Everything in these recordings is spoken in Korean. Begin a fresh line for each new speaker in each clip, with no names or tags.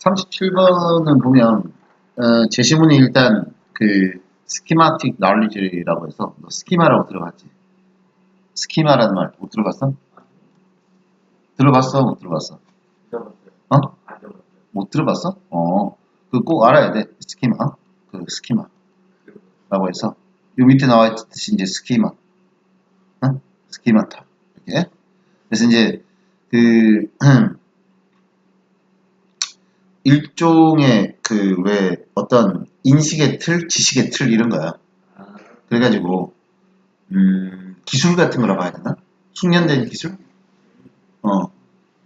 37번은 보면 제시문이 일단 그 스키마틱 나울리지라고 해서 너 스키마라고 들어봤지? 스키마라는 말 못 들어봤어? 들어봤어? 못 들어봤어? 어? 못 들어봤어? 그 꼭 알아야 돼. 스키마. 그 스키마라고 해서 요 밑에 나와 있듯이 이제 스키마. 스키마타. 이렇게. 그래서 이제 그 일종의 그 왜 어떤 인식의 틀, 지식의 틀 이런 거야. 그래가지고 기술 같은 거라고 해야 되나? 숙련된 기술?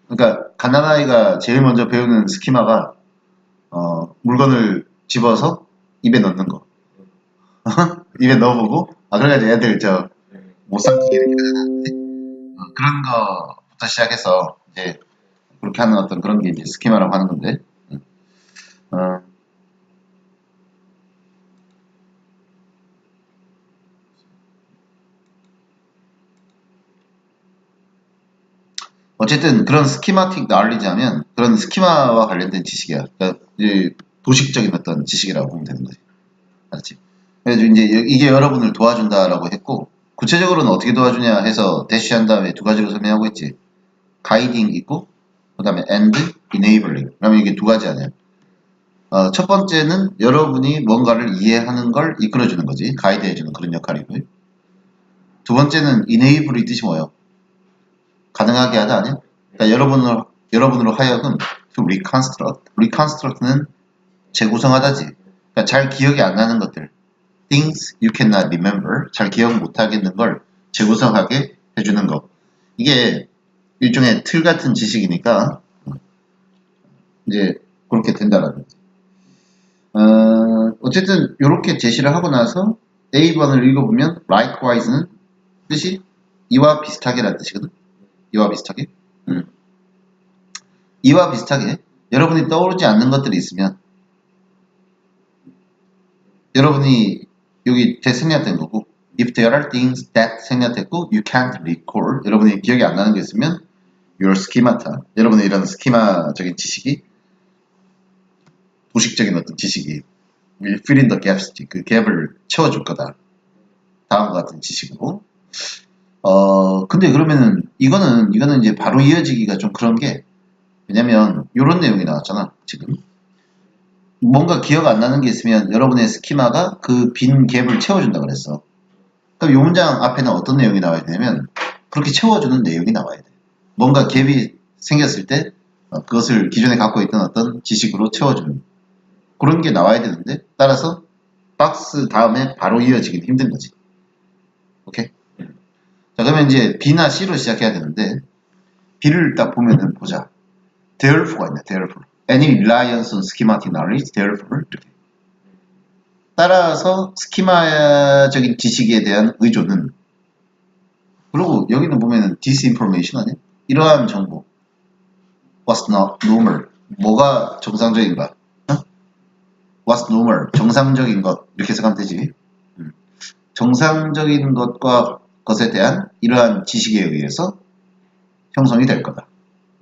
그러니까 갓난아이가 제일 먼저 배우는 스키마가 물건을 집어서 입에 넣는 거. 입에 넣어보고 그래가지고 애들 못 삼키게 이렇게 하는데 그런 거부터 시작해서 이제 그렇게 하는 어떤 그런 게 이제 스키마라고 하는 건데 어, 어쨌든 그런 스키마틱 나얼리지 하면 그런 스키마와 관련된 지식이야. 그러니까 이제 도식적인 어떤 지식이라고 보면 되는 거지. 알았지? 그래서 이제 이게 여러분을 도와준다라고 했고 구체적으로는 어떻게 도와주냐 해서 대쉬한 다음에 두 가지로 설명하고 있지. 가이딩 있고 그 다음에 and enabling. 그러면 이게 두 가지 아니야. 첫 번째는 여러분이 뭔가를 이해하는 걸 이끌어주는 거지. 가이드해주는 그런 역할이고요. 두 번째는 enable이 뜻이 뭐예요? 가능하게 하다 아니야? 그러니까 여러분으로 하여금 to reconstruct는 재구성하다지. 그러니까 잘 기억이 안 나는 것들. things you cannot remember. 잘 기억 못 하겠는 걸 재구성하게 해주는 거. 이게 일종의 틀 같은 지식이니까 이제 그렇게 된다라는 거지. 어쨌든 이렇게 제시를 하고 나서 A번을 읽어보면 likewise는 뜻이 이와 비슷하게라는 뜻이거든. 이와 비슷하게. 이와 비슷하게 여러분이 떠오르지 않는 것들이 있으면 여러분이 여기 대 생략된 거고 if there are things that 생략됐고 you can't recall 여러분이 기억이 안 나는 게 있으면 your schemata 여러분의 이런 스키마적인 지식이 도식적인 어떤 지식이 will fill in the gaps 그 갭을 채워줄 거다. 다음과 같은 지식으로 근데 그러면은 이거는 이제 바로 이어지기가 좀 그런 게 왜냐면 이런 내용이 나왔잖아 지금 뭔가 기억 안 나는 게 있으면 여러분의 스키마가 그 빈 갭을 채워준다 그랬어. 그럼 이 문장 앞에는 어떤 내용이 나와야 되냐면 그렇게 채워주는 내용이 나와야 돼. 뭔가 갭이 생겼을 때 그것을 기존에 갖고 있던 어떤 지식으로 채워주는 그런 게 나와야 되는데 따라서 박스 다음에 바로 이어지긴 힘든 거지. 오케이? 자 그러면 이제 B나 C로 시작해야 되는데 B를 딱 보면은 보자. Therefore가 있네. Therefore. Any reliance on schematic knowledge, therefore 이렇게. 따라서 스키마적인 지식에 대한 의존은 그리고 여기는 보면은 disinformation 아니야? 이러한 정보 what's not normal 뭐가 정상적인가? what's normal 정상적인 것 이렇게 해석하면 되지. 정상적인 것에 대한 이러한 지식에 의해서 형성이 될 거다.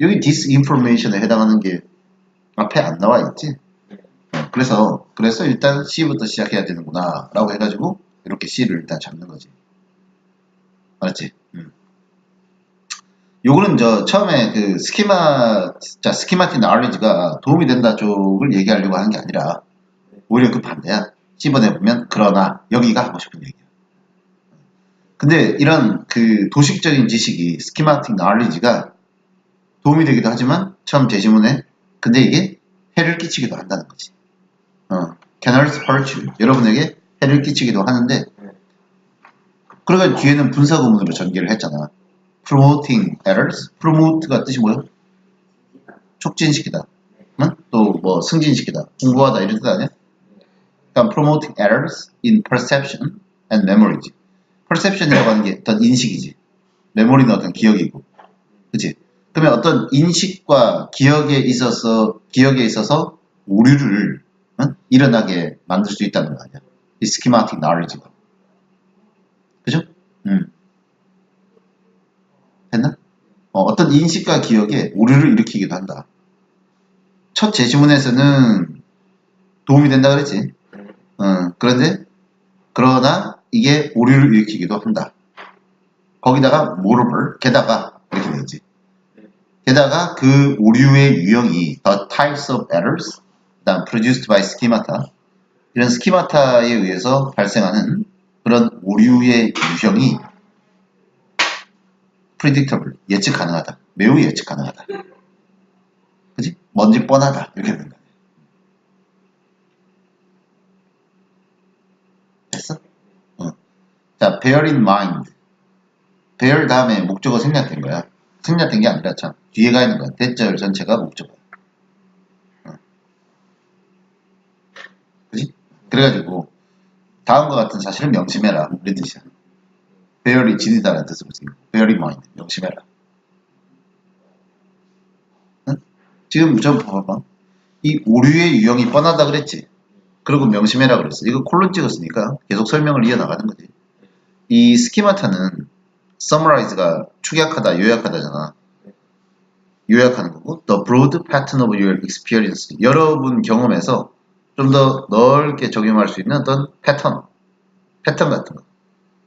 여기 disinformation에 해당하는 게 앞에 안 나와 있지? 그래서 일단 C부터 시작해야 되는구나 라고 해가지고 이렇게 C를 일단 잡는 거지. 알았지? 요거는 처음에 그 스키마틱 나얼리지가 도움이 된다 쪽을 얘기하려고 하는 게 아니라 오히려 그 반대야. C번에 보면 그러나 여기가 하고 싶은 얘기야. 근데 이런 그 도식적인 지식이 스키마틱 나얼리지가 도움이 되기도 하지만 처음 제시문에 근데 이게 해를 끼치기도 한다는 거지. can also hurt you. 여러분에게 해를 끼치기도 하는데 그러니까 뒤에는 분사구문으로 전개를 했잖아. promoting errors. promote가 뜻이 뭐야? 촉진시키다. 또 뭐 승진시키다. 공부하다 이런 뜻 아니야? 그러니까 promoting errors in perception and memory지. perception이라고 하는 게 어떤 인식이지. memory는 어떤 기억이고. 그치? 그러면 어떤 인식과 기억에 있어서 오류를 일어나게 만들 수 있다는 거 아니야. 이 schematic knowledge가. 그죠? 됐나? 어떤 인식과 기억에 오류를 일으키기도 한다. 첫 제시문에서는 도움이 된다 그랬지. 그러나 이게 오류를 일으키기도 한다. 거기다가 moreover, 게다가 이렇게 되지. 게다가 그 오류의 유형이 the types of errors, 그다음 produced by schemata, 이런 스키마타에 의해서 발생하는 그런 오류의 유형이 predictable, 예측 가능하다. 매우 예측 가능하다. 그지? 뭔지 뻔하다. 이렇게 된다. 됐어? 자, bear in mind. bear 다음에 목적어 생략된 거야. 생략된 게 아니라 참 뒤에 가 있는 거야. 대절 전체가 목적어야. 그지? 그래가지고 다음과 같은 사실을 명심해라. 이런 뜻이야. bear이 지니다라는 뜻으로 쓰이고 bear in mind. 명심해라. 응? 지금 좀 봐봐. 이 오류의 유형이 뻔하다 그랬지. 그리고 명심해라 그랬어. 이거 콜론 찍었으니까 계속 설명을 이어나가는 거지. 이 스키마타는 summarize가 축약하다, 요약하다잖아. 요약하는 거고 the broad pattern of your experience. 여러분 경험에서 좀 더 넓게 적용할 수 있는 어떤 패턴 같은 거.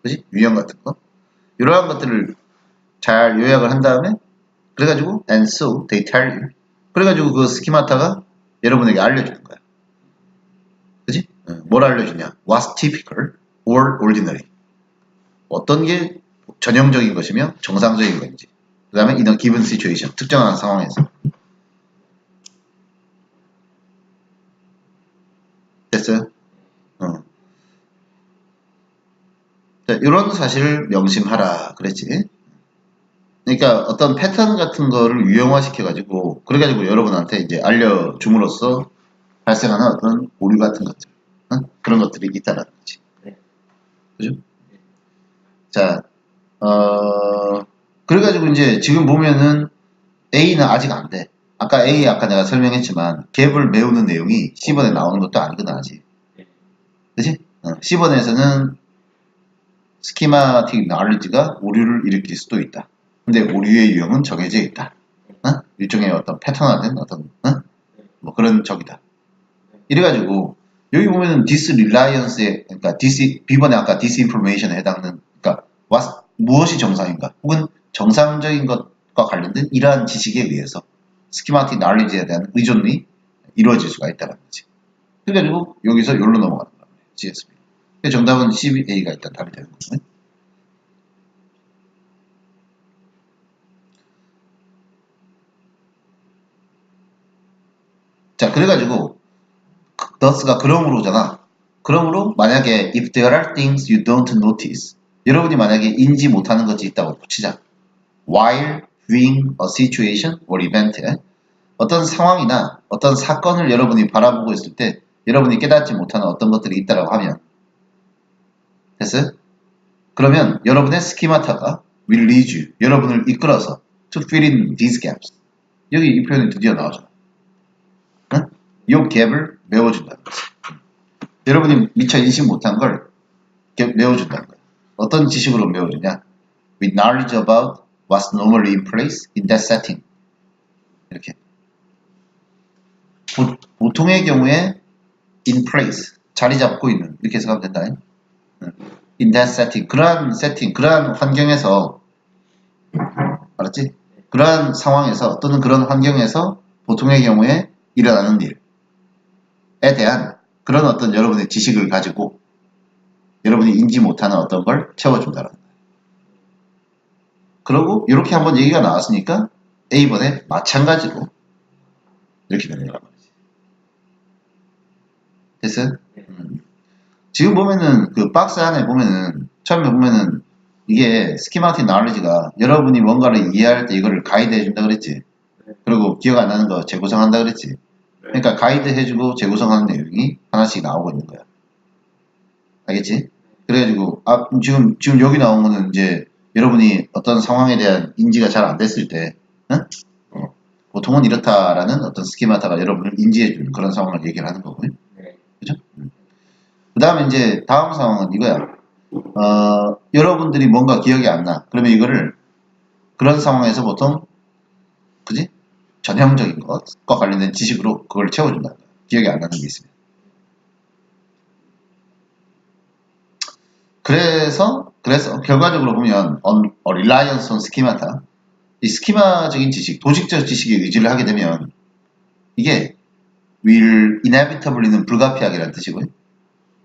그지? 유형 같은 거. 이러한 것들을 잘 요약을 한 다음에 그래가지고 and so they tell you. 그래가지고 그 스키마타가 여러분에게 알려주는 거야. 그지? 뭘 알려주냐? What's typical or ordinary. 어떤 게 전형적인 것이며 정상적인 건지. 그 다음에 in a given situation. 특정한 상황에서. 됐어요? 자, 이런 사실을 명심하라. 그랬지? 그러니까 어떤 패턴 같은 거를 유형화시켜가지고, 그래가지고 여러분한테 이제 알려줌으로써 발생하는 어떤 오류 같은 것들. 그런 것들이 있다라는 거지. 그죠? 자, 그래가지고 이제 지금 보면은 A는 아직 안 돼. 아까 내가 설명했지만 갭을 메우는 내용이 C번에 나오는 것도 아니거든 아직. 그치? C번에서는 스키마틱 knowledge가 오류를 일으킬 수도 있다. 근데 오류의 유형은 정해져 있다. 일종의 어떤 패턴화된 어떤 뭐 그런 적이다. 이래가지고 여기 보면은 disreliance에 그러니까 B번에 아까 disinformation에 해당하는 그러니까 무엇이 정상인가 혹은 정상적인 것과 관련된 이러한 지식에 의해서 스키마틱 knowledge에 대한 의존이 이루어질 수가 있다는 거지. 그래가지고 여기서 여기로 넘어가는 거야. GSB. 정답은 CBA가 일단 답이 되는 거거든. 자, 그래가지고 thus가 그러므로잖아. 그러므로 만약에 if there are things you don't notice 여러분이 만약에 인지 못하는 것이 있다고 붙이자. while viewing a situation or event에 어떤 상황이나 어떤 사건을 여러분이 바라보고 있을 때 여러분이 깨닫지 못하는 어떤 것들이 있다고 하면 됐어요? 그러면 여러분의 스키마타가 will lead you 여러분을 이끌어서 to fill in these gaps 여기 이 표현이 드디어 나오죠. 응? 이 갭을 메워준다는 거지. 여러분이 미처 인식 못한 걸 메워준다는 거야. 어떤 지식으로 메워주냐? With knowledge about what's normally in place in that setting. 이렇게. 보통의 경우에 in place, 자리 잡고 있는 이렇게 해석하면 된다. In that setting, 그러한 세팅, 그러한 환경에서 알았지? 그러한 상황에서 또는 그런 환경에서 보통의 경우에 일어나는 일에 대한 그런 어떤 여러분의 지식을 가지고 여러분이 인지 못하는 어떤 걸 채워준다는 거예요. 그러고 이렇게 한번 얘기가 나왔으니까 A번에 마찬가지로 이렇게 되는 거란 말이지. 됐어요? 지금 보면은 그 박스 안에 보면은 처음에 보면은 이게 스키마틱 knowledge가 여러분이 뭔가를 이해할 때 이거를 가이드 해준다 그랬지. 그리고 기억 안 나는 거 재구성한다 그랬지. 그러니까 가이드 해주고 재구성하는 내용이 하나씩 나오고 있는 거야. 알겠지? 그래가지고 지금 여기 나온 거는 이제 여러분이 어떤 상황에 대한 인지가 잘 안 됐을 때 보통은 이렇다라는 어떤 스키마타가 여러분을 인지해주는 그런 상황을 얘기를 하는 거고요. 그죠? 그 다음에 이제 다음 상황은 이거야. 여러분들이 뭔가 기억이 안 나. 그러면 이거를 그런 상황에서 보통 그지? 전형적인 것과 관련된 지식으로 그걸 채워준다. 기억이 안 나는 게 있으면. 그래서 결과적으로 보면 reliance on schemata, 이 스키마적인 지식, 도식적 지식에 의지를 하게 되면 이게 will inevitably는 불가피하게라는 뜻이고요.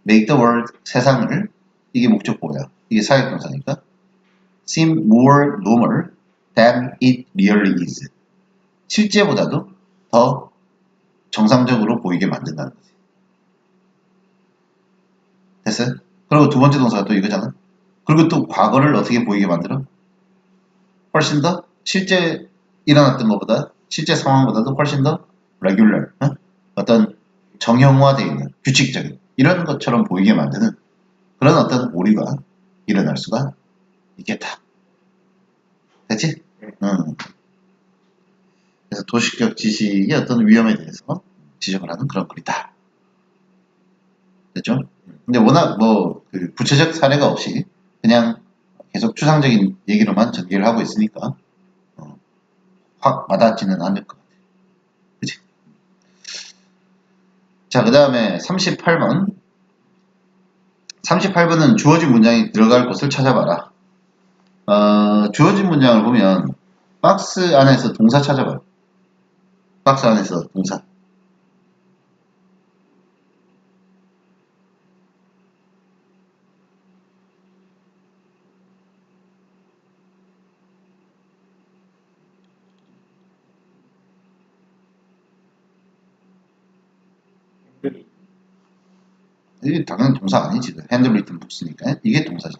make the world, 세상을, 이게 목적보야. 이게 사역동사니까 seem more normal than it really is. 실제보다도 더 정상적으로 보이게 만든다는 거지. 됐어요? 그리고 두 번째 동사가 또 이거잖아. 그리고 또 과거를 어떻게 보이게 만들어? 훨씬 더 실제 일어났던 것보다, 실제 상황보다도 훨씬 더 regular, 어떤 정형화되어 있는, 규칙적인 이런 것처럼 보이게 만드는 그런 어떤 오류가 일어날 수가 있겠다. 됐지? 그래서 도식적 지식의 어떤 위험에 대해서 지적을 하는 그런 글이다. 됐죠? 근데 워낙 그 구체적 사례가 없이 그냥 계속 추상적인 얘기로만 전개를 하고 있으니까 확 와닿지는 않을 것 같아요. 그치? 자, 그 다음에 38번. 38번은 주어진 문장이 들어갈 곳을 찾아봐라. 주어진 문장을 보면 박스 안에서 동사 찾아봐요. 박스 안에서 동사. 이게 당연히 동사 아니지. 핸들 리튼 북스니까 이게 동사지.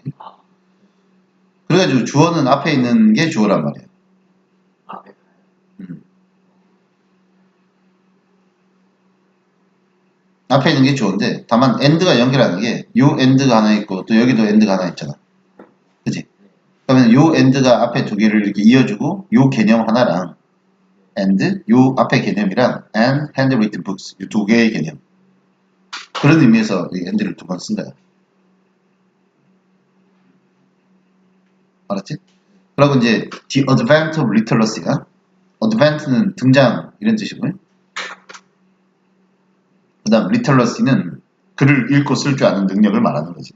그래가지고 주어는 앞에 있는 게 주어란 말이에요. 앞에 있는 게 주어인데 다만 end가 연결하는 게 요 end가 하나 있고 또 여기도 end가 하나 있잖아. 그치? 그러면 요 end가 앞에 두 개를 이렇게 이어주고 요 개념 하나랑 and 요 앞에 개념이랑 and handwritten books 이 두 개의 개념. 그런 의미에서 이 and를 두 번 쓴 거야. 알았지? 그리고 이제 the advent of literacy가 advent는 등장 이런 뜻이고요. 그 다음 literacy는 글을 읽고 쓸 줄 아는 능력을 말하는 거지.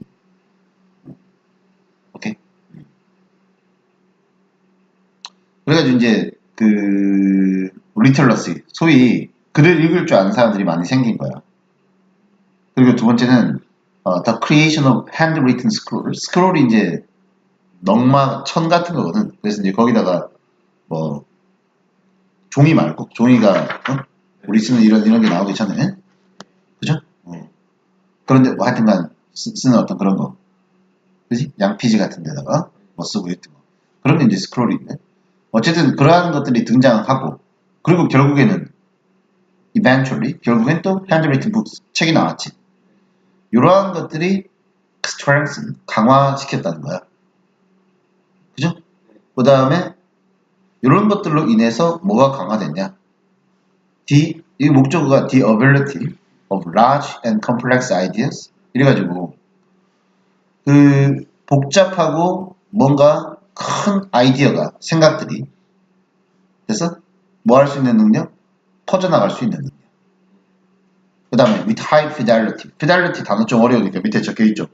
오케이? 그래가지고 이제 그 literacy 소위 글을 읽을 줄 아는 사람들이 많이 생긴 거야. 그리고 두 번째는 the creation of handwritten scroll. 스크롤이 이제 넝마 천 같은 거거든. 그래서 이제 거기다가 뭐 종이 말고 종이가 우리 쓰는 이런 게 나오기 전에 그죠? 그런데 뭐 하여튼간 쓰는 어떤 그런 거, 그지? 양피지 같은 데다가 뭐 쓰고 있던 거 그런 게 이제 스크롤인데 어쨌든 그러한 것들이 등장하고 그리고 결국에는 eventually 결국엔 또 handwritten books 책이 나왔지. 이러한 것들이 strengthen 강화시켰다는 거야. 그죠? 그 다음에 이런 것들로 인해서 뭐가 강화됐냐? 이 목적어가 the ability of large and complex ideas 이래가지고 그 복잡하고 뭔가 큰 아이디어가 생각들이 그래서 뭐 할 수 있는 능력? 퍼져나갈 수 있는 능력. 그 다음에 with high fidelity. fidelity 단어 좀 어려우니까 밑에 적혀있죠.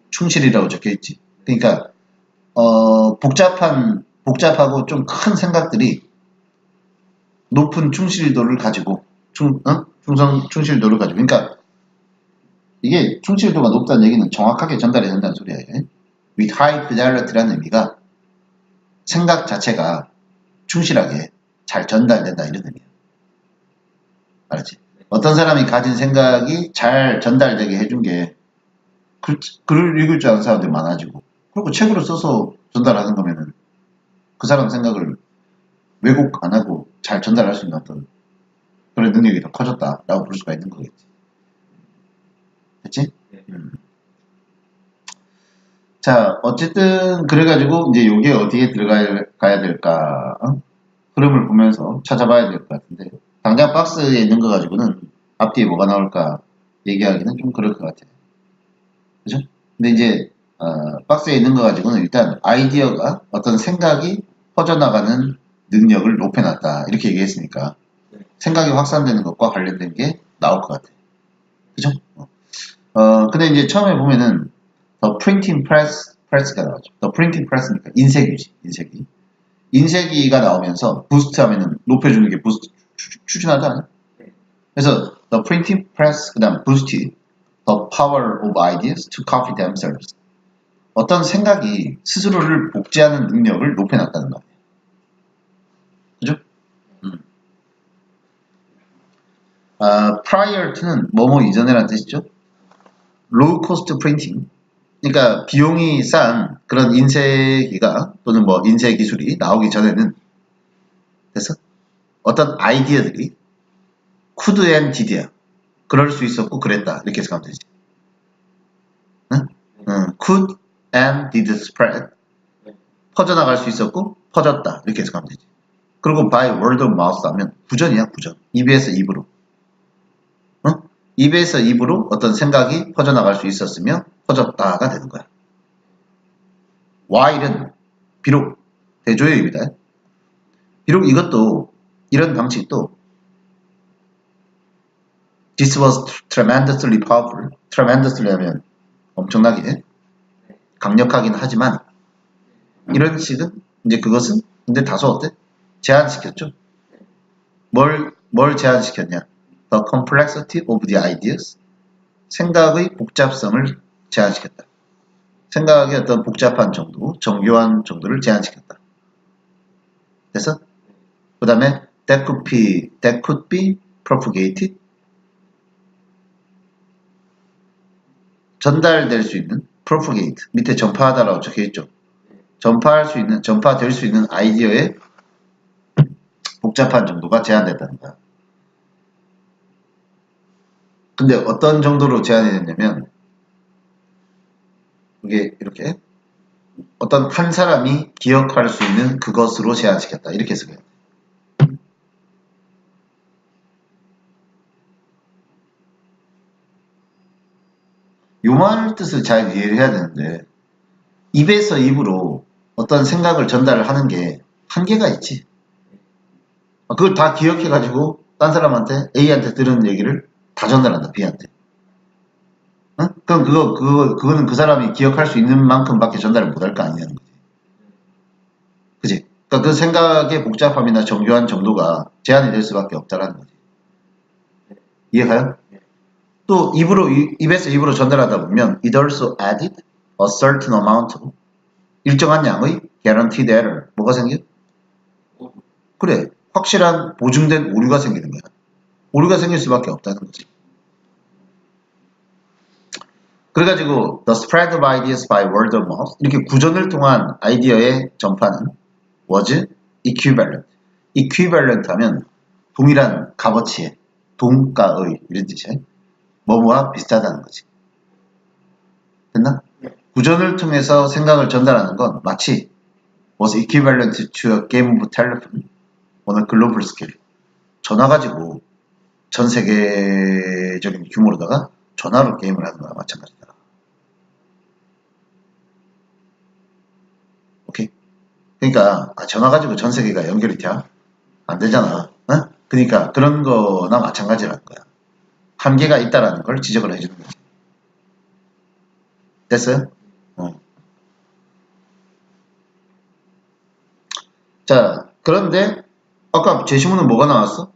충실이라고 적혀있지. 그러니까 복잡하고 좀 큰 생각들이 높은 충실도를 가지고 충실도를 가지고 그러니까 이게 충실도가 높다는 얘기는 정확하게 전달이 된다는 소리야. with high fidelity라는 의미가 생각 자체가 충실하게 잘 전달된다 이런 의미야. 알았지? 어떤 사람이 가진 생각이 잘 전달되게 해준 게 글을 읽을 줄 아는 사람들이 많아지고 그리고 책으로 써서 전달하는 거면은 그 사람 생각을 왜곡 안 하고 잘 전달할 수 있는 어떤 그런 능력이 더 커졌다라고 볼 수가 있는 거겠지. 됐지? 자, 어쨌든 그래가지고 이제 요게 어디에 들어가야 될까? 흐름을 보면서 찾아봐야 될 것 같은데 당장 박스에 있는 거 가지고는 앞뒤에 뭐가 나올까 얘기하기는 좀 그럴 것 같아요. 그죠? 근데 이제 박스에 있는 거 가지고는 일단 아이디어가 어떤 생각이 퍼져나가는 능력을 높여놨다. 이렇게 얘기했으니까
네.
생각이 확산되는 것과 관련된 게 나올 것 같아. 그죠? 근데 이제 처음에 보면은 The Printing Press가 나오죠. The Printing Press니까 인쇄기지, 인쇄기. 인쇄기가 나오면서 부스트 하면은 높여주는 게 부스트 추진하지 않아요?
네.
그래서 The Printing Press, 그 다음 boosted the power of ideas to copy themselves. 어떤 생각이 스스로를 복제하는 능력을 높여놨다는 거예요. 그죠? prior to는 뭐뭐 이전에라는 뜻이죠. low cost printing. 그러니까 비용이 싼 그런 인쇄기가 또는 뭐 인쇄 기술이 나오기 전에는 그래서 어떤 아이디어들이 could and did야. 그럴 수 있었고 그랬다. 이렇게 해석하면 되지. 응? could and did spread. 퍼져나갈 수 있었고 퍼졌다. 이렇게 해석하면 되지. 그리고 by word of mouth 하면 부전이야, 부전. 입에서 입으로. 응? 입에서 입으로 어떤 생각이 퍼져나갈 수 있었으며 퍼졌다가 되는 거야. while은 비록 대조의 의미다. 비록 이것도 이런 방식도 This was tremendously powerful. tremendously 하면 엄청나게 강력하긴 하지만 이런 식은 이제 그것은 근데 다소 어때? 제한시켰죠. 뭘 제한시켰냐? The complexity of the ideas. 생각의 복잡성을 제한시켰다. 생각의 어떤 복잡한 정도, 정교한 정도를 제한시켰다. 그래서 그 다음에 that could be propagated. 전달될 수 있는 propagate 밑에 전파하다라고 적혀있죠. 전파될 수 있는 아이디어의 복잡한 정도가 제한됐다는 거야. 근데 어떤 정도로 제한이 됐냐면 이게 이렇게 어떤 한 사람이 기억할 수 있는 그것으로 제한시켰다. 이렇게 쓰고요. 요 말 뜻을 잘 이해를 해야 되는데 입에서 입으로 어떤 생각을 전달을 하는 게 한계가 있지. 그걸 다 기억해가지고 딴 사람한테 A한테 들은 얘기를 다 전달한다. B한테. 응? 그럼 그거는 그 사람이 기억할 수 있는 만큼밖에 전달을 못할 거 아니냐는 거지. 그지? 그러니까 그 생각의 복잡함이나 정교한 정도가 제한이 될 수밖에 없다라는 거지. 이해가요? 또 입에서 입으로 전달하다 보면 it also added a certain amount of 일정한 양의 guaranteed error. 뭐가 생겨? 그래. 확실한 보증된 오류가 생기는 거야. 오류가 생길 수밖에 없다는 거지. 그래가지고 the spread of ideas by word of mouth 이렇게 구전을 통한 아이디어의 전파는 was equivalent. equivalent 하면 동일한 값어치의 동가의 이런 뜻이야. 뭐뭐와 비슷하다는 거지. 됐나? 구전을 통해서 생각을 전달하는 건 마치 was equivalent to a game of telephone on a global scale. 전화 가지고 전 세계적인 규모로다가 전화로 게임을 하는 거나 마찬가지다. 오케이? 그러니까 전화 가지고 전 세계가 연결이 돼? 안 되잖아. 어? 그러니까 그런 거나 마찬가지라는 거야. 한계가 있다라는 걸 지적을 해주는 거지. 됐어요? 자, 그런데 아까 제시문은 뭐가 나왔어?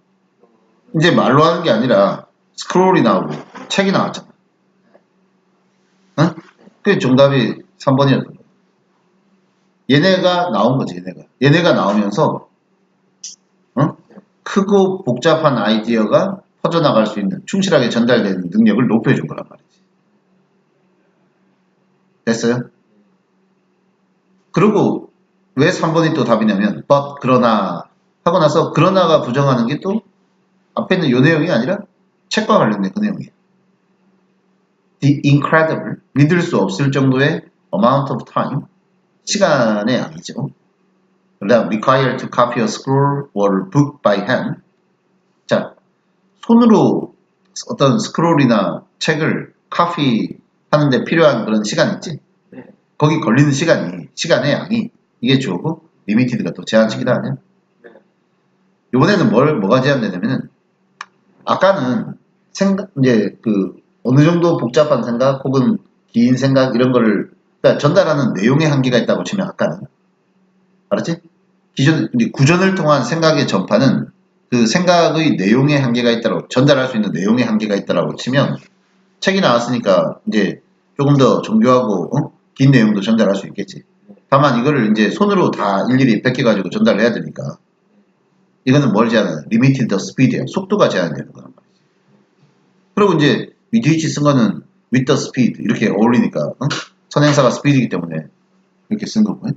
이제 말로 하는 게 아니라 스크롤이 나오고 책이 나왔잖아. 응? 그게 정답이 3번이었던 거야. 얘네가 나온 거지, 얘네가 나오면서 크고 복잡한 아이디어가 퍼져나갈 수 있는, 충실하게 전달되는 능력을 높여준 거란 말이지. 됐어요? 그리고 왜 3번이 또 답이냐면 but, 그러나 하고 나서 그러나가 부정하는 게 또 앞에 있는 요 내용이 아니라 책과 관련된 그 내용이에요. The incredible, 믿을 수 없을 정도의 amount of time, 시간의 양이죠. 그 다음 required to copy a scroll or book by hand. 자, 손으로 어떤 스크롤이나 책을 카피 하는데 필요한 그런 시간 있지? 거기 걸리는 시간의 양이 이게 주어고 리미티드가 또 제한식이다 아니야? 이번에는 뭐가 제한되냐면은, 아까는 이제 어느 정도 복잡한 생각 혹은 긴 생각 이런 거를, 그러니까 전달하는 내용의 한계가 있다고 치면 아까는. 알았지? 이제 구전을 통한 생각의 전파는 그 생각의 내용의 한계가 있다고, 전달할 수 있는 내용의 한계가 있다고 치면 책이 나왔으니까 이제 조금 더 정교하고 긴 내용도 전달할 수 있겠지. 다만 이거를 이제 손으로 다 일일이 베껴가지고 전달을 해야 되니까 이거는 뭘 제한하냐? limited speed야. 속도가 제한되는 거란 말이야. 그리고 이제 with 쓴 거는 with the speed 이렇게 어울리니까 선행사가 speed이기 때문에 이렇게 쓴 거고요.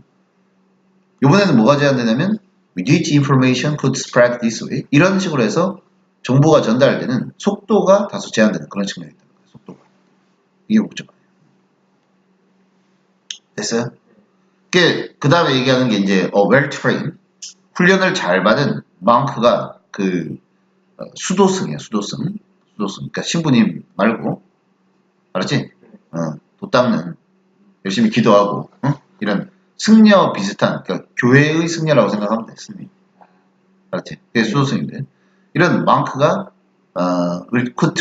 이번에는 뭐가 제한되냐면 with which information could spread this way 이런 식으로 해서 정보가 전달되는 속도가 다소 제한되는 그런 측면이 있다는 거예요. 속도가. 이게 목적 아니에요. 됐어요? 그 다음에 얘기하는 게 이제 well trained 훈련을 잘 받은 monk가 수도승이에요. 수도승. 그러니까 신부님 말고 알았지? 도 닦는 열심히 기도하고 이런 승려 비슷한 그러니까 교회의 승려라고 생각하면 돼. 승리. 알았지? 그게 수도승인데 이런 monk가 could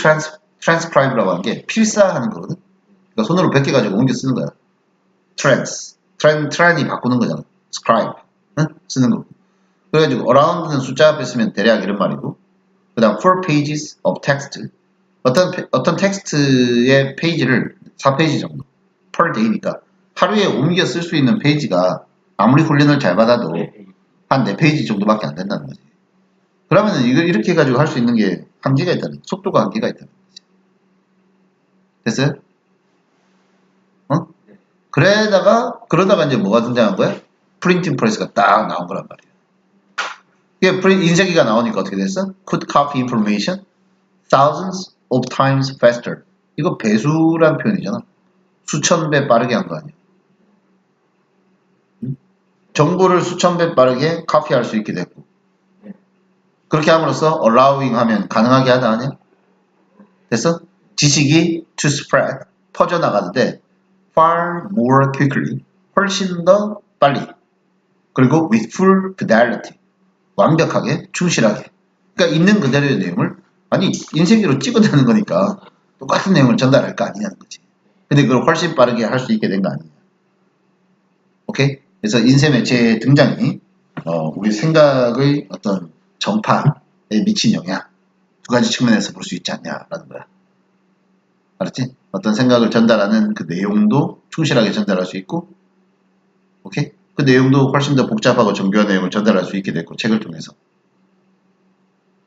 transcribe라고 하는 게 필사하는 거거든. 그러니까 손으로 베껴가지고 옮겨 쓰는 거야. trans이 바꾸는 거잖아. scribe 쓰는 거고. 그래가지고 around는 숫자 앞에 쓰면 대략 이런 말이고 그 다음 4 pages of text 어떤 텍스트의 페이지를 4페이지 정도 per day니까 하루에 옮겨 쓸 수 있는 페이지가 아무리 훈련을 잘 받아도 한 4페이지 정도밖에 안 된다는 거지. 그러면은 이걸 이렇게 해가지고 할 수 있는 게 한계가 있다는 속도가 한계가 있다는 거지. 됐어요? 그러다가 이제 뭐가 등장한 거야? 프린팅 프레스가 딱 나온 거란 말이야. 이게 인쇄기가 나오니까 어떻게 됐어? Could copy information thousands of times faster. 이거 배수란 표현이잖아. 수천 배 빠르게 한 거 아니야. 정보를 수천 배 빠르게 카피할 수 있게 됐고. 그렇게 함으로써 allowing 하면 가능하게 하다 아니야? 됐어? 지식이 to spread 퍼져나가는데 far more quickly 훨씬 더 빨리 그리고 with full fidelity 완벽하게 충실하게 그러니까 있는 그대로의 내용을 아니 인쇄기로 찍어내는 거니까 똑같은 내용을 전달할 거 아니냐는 거지. 근데 그걸 훨씬 빠르게 할 수 있게 된 거 아니냐. 오케이? 그래서 인쇄 매체의 등장이 우리 생각의 어떤 전파에 미친 영향 두 가지 측면에서 볼 수 있지 않냐라는 거야. 알았지? 어떤 생각을 전달하는 그 내용도 충실하게 전달할 수 있고 오케이? 그 내용도 훨씬 더 복잡하고 정교한 내용을 전달할 수 있게 됐고 책을 통해서